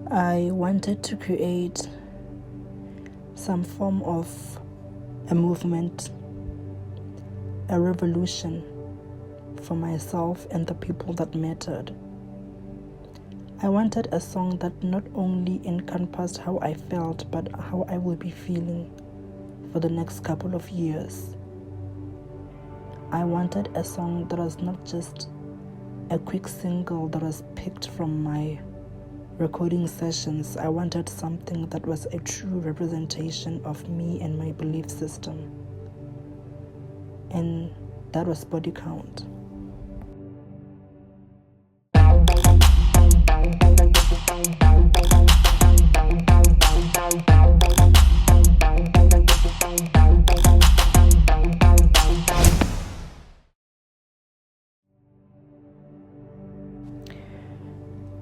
I wanted to create some form of a movement, a revolution for myself and the people that mattered. I wanted a song that not only encompassed how I felt, but how I will be feeling for the next couple of years. I wanted a song that was not just a quick single that was picked from my recording sessions. I wanted something that was a true representation of me and my belief system. And that was Body Count.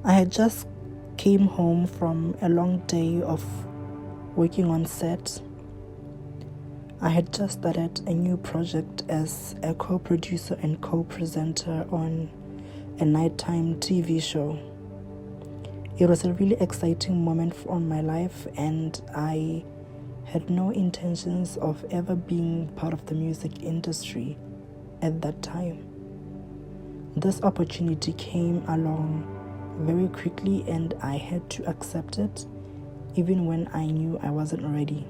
I had just came home from a long day of working on set. I had just started a new project as a co-producer and co-presenter on a nighttime TV show. It was a really exciting moment for my life, and I had no intentions of ever being part of the music industry at that time. This opportunity came along very quickly, and I had to accept it even when I knew I wasn't ready.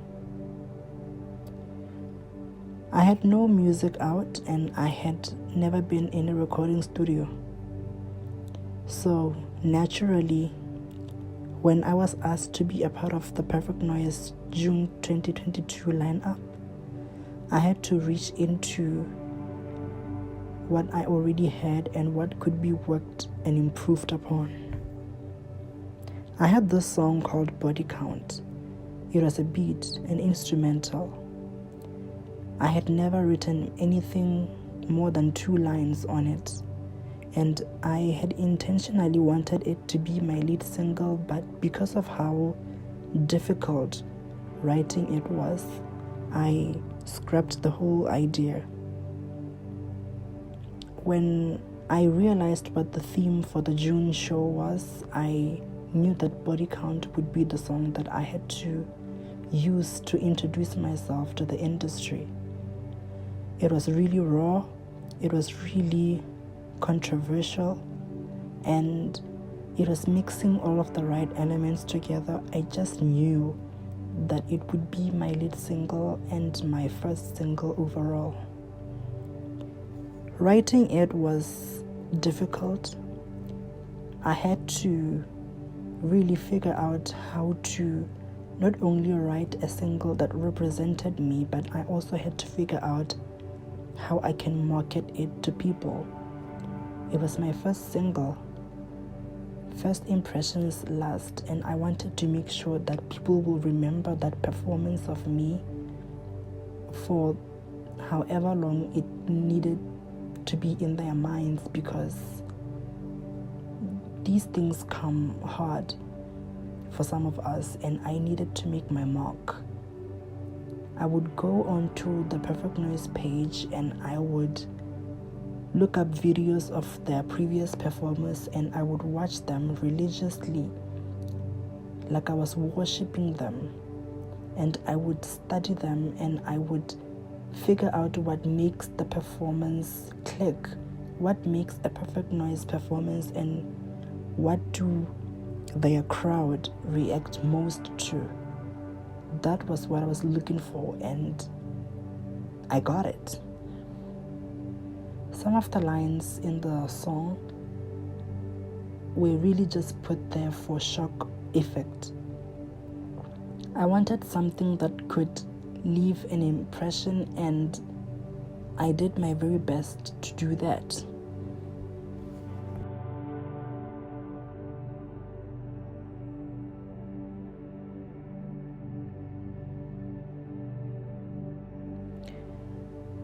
I had no music out, and I had never been in a recording studio. So naturally, when I was asked to be a part of the Perfect Noise June 2022 lineup, I had to reach into what I already had and what could be worked and improved upon. I had this song called Body Count. It was a beat, an instrumental. I had never written anything more than 2 lines on it, and I had intentionally wanted it to be my lead single, but because of how difficult writing it was, I scrapped the whole idea. When I realized what the theme for the June show was, I knew that Body Count would be the song that I had to use to introduce myself to the industry. It was really raw, it was really controversial, and it was mixing all of the right elements together. I just knew that it would be my lead single and my first single overall. Writing it was difficult. I had to really figure out how to not only write a single that represented me, but I also had to figure out how I can market it to people. It was my first single. First impressions last, and I wanted to make sure that people will remember that performance of me for however long it needed to be in their minds, because these things come hard for some of us, and I needed to make my mark. I would go onto the Perfect Noise page and I would look up videos of their previous performers, and I would watch them religiously, like I was worshiping them, and I would study them, and I would figure out what makes the performance click, what makes a Perfect Noise performance, and what do their crowd react most to. That was what I was looking for, and I got it. Some of the lines in the song were really just put there for shock effect. I wanted something that could leave an impression, and I did my very best to do that.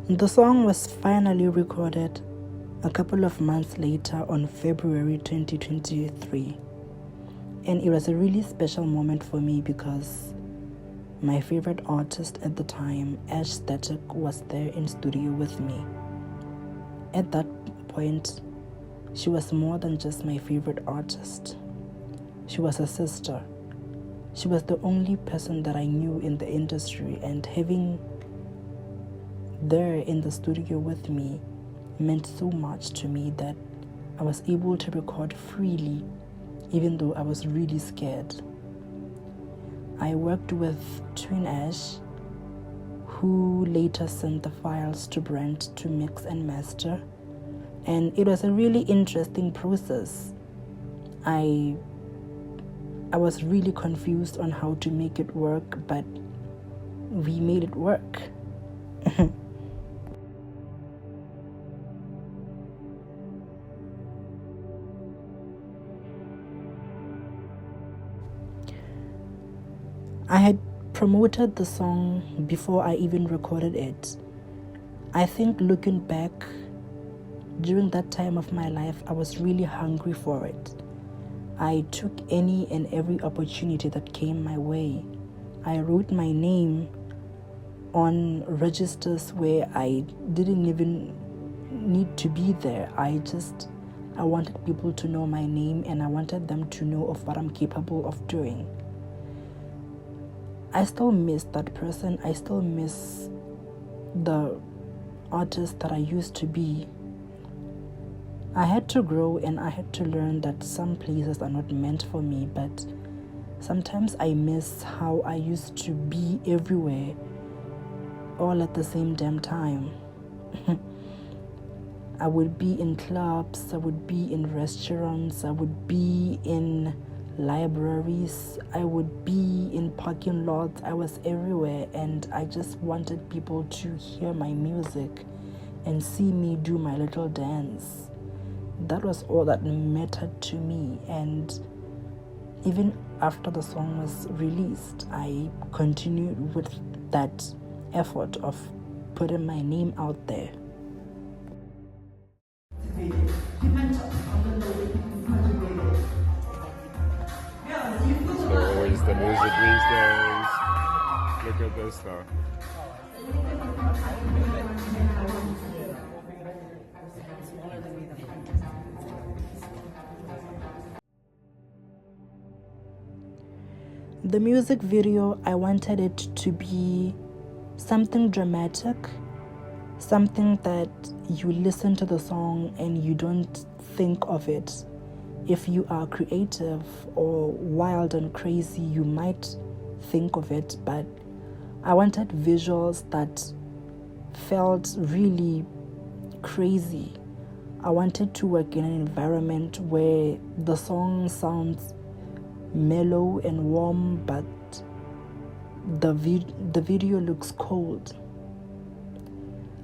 The song was finally recorded a couple of months later on February 2023, and it was a really special moment for me because my favorite artist at the time, Kattrixx, was there in studio with me. At that point, she was more than just my favorite artist. She was a sister. She was the only person that I knew in the industry, and having there in the studio with me meant so much to me that I was able to record freely, even though I was really scared. I worked with Twin Ash, who later sent the files to Brent to mix and master, and it was a really interesting process. I was really confused on how to make it work, but we made it work. I had promoted the song before I even recorded it. I think looking back, during that time of my life, I was really hungry for it. I took any and every opportunity that came my way. I wrote my name on registers where I didn't even need to be there. I wanted people to know my name, and I wanted them to know of what I'm capable of doing. I still miss that person. I still miss the artist that I used to be. I had to grow, and I had to learn that some places are not meant for me, but sometimes I miss how I used to be everywhere, all at the same damn time. I would be in clubs, I would be in restaurants, I would be in libraries, I would be in parking lots. I was everywhere, and I just wanted people to hear my music and see me do my little dance. That was all that mattered to me, and even after the song was released, I continued with that effort of putting my name out there. So always the music these days. Look at this stuff. The music video, I wanted it to be something dramatic, something that you listen to the song and you don't think of it. If you are creative or wild and crazy, you might think of it, but I wanted visuals that felt really crazy. I wanted to work in an environment where the song sounds mellow and warm, but the video looks cold.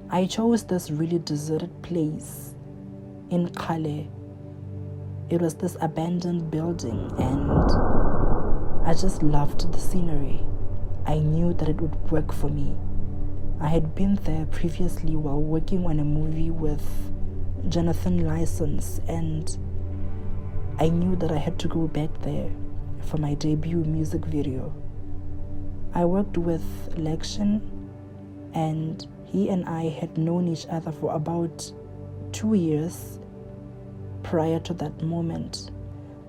I chose this really deserted place in Kale. It was this abandoned building, and I just loved the scenery. I knew that it would work for me. I had been there previously while working on a movie with Jonathan License, and I knew that I had to go back there for my debut music video. I worked with Lection, and he and I had known each other for about 2 years prior to that moment.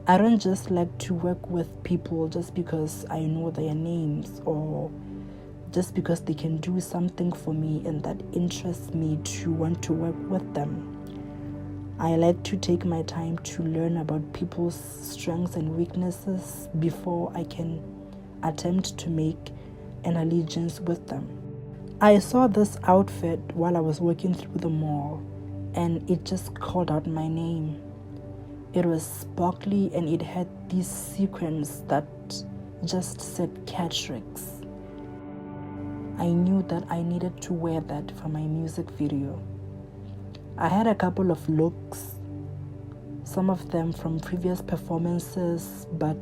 I don't just like to work with people just because I know their names or just because they can do something for me and that interests me to want to work with them. I like to take my time to learn about people's strengths and weaknesses before I can attempt to make an allegiance with them. I saw this outfit while I was walking through the mall, and it just called out my name. It was sparkly, and it had these sequins that just said Kattrixx. I knew that I needed to wear that for my music video. I had a couple of looks, some of them from previous performances, but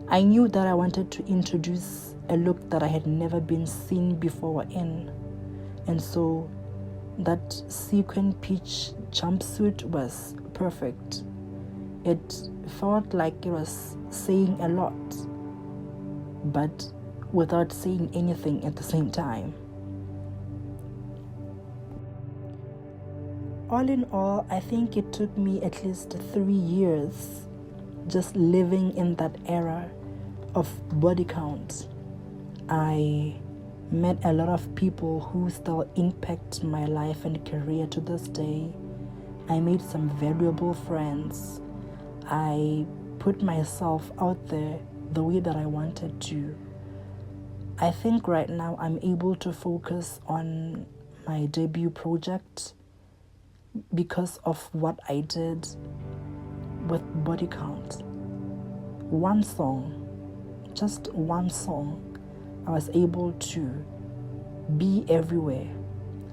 I knew that I wanted to introduce a look that I had never been seen before in. And so that sequin peach jumpsuit was perfect. It felt like it was saying a lot, but without saying anything at the same time. All in all, I think it took me at least 3 years just living in that era of body count, I met a lot of people who still impact my life and career to this day. I made some valuable friends. I put myself out there the way that I wanted to. I think right now I'm able to focus on my debut project because of what I did with Body Count. One song, just one song, I was able to be everywhere.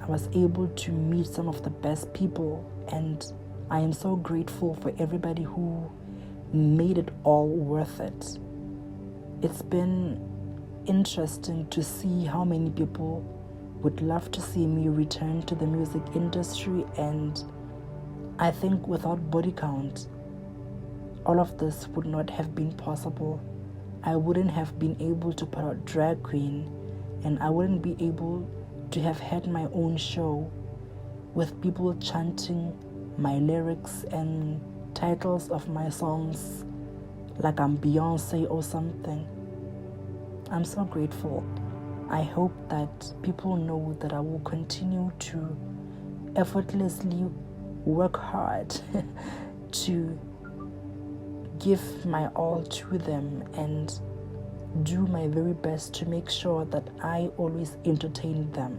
I was able to meet some of the best people, and I am so grateful for everybody who made it all worth it. It's been interesting to see how many people would love to see me return to the music industry, and I think without Body Count, all of this would not have been possible. I wouldn't have been able to put out Drag Queen, and I wouldn't be able to have had my own show with people chanting my lyrics and titles of my songs like I'm Beyonce or something. I'm so grateful. I hope that people know that I will continue to effortlessly work hard to give my all to them and do my very best to make sure that I always entertain them.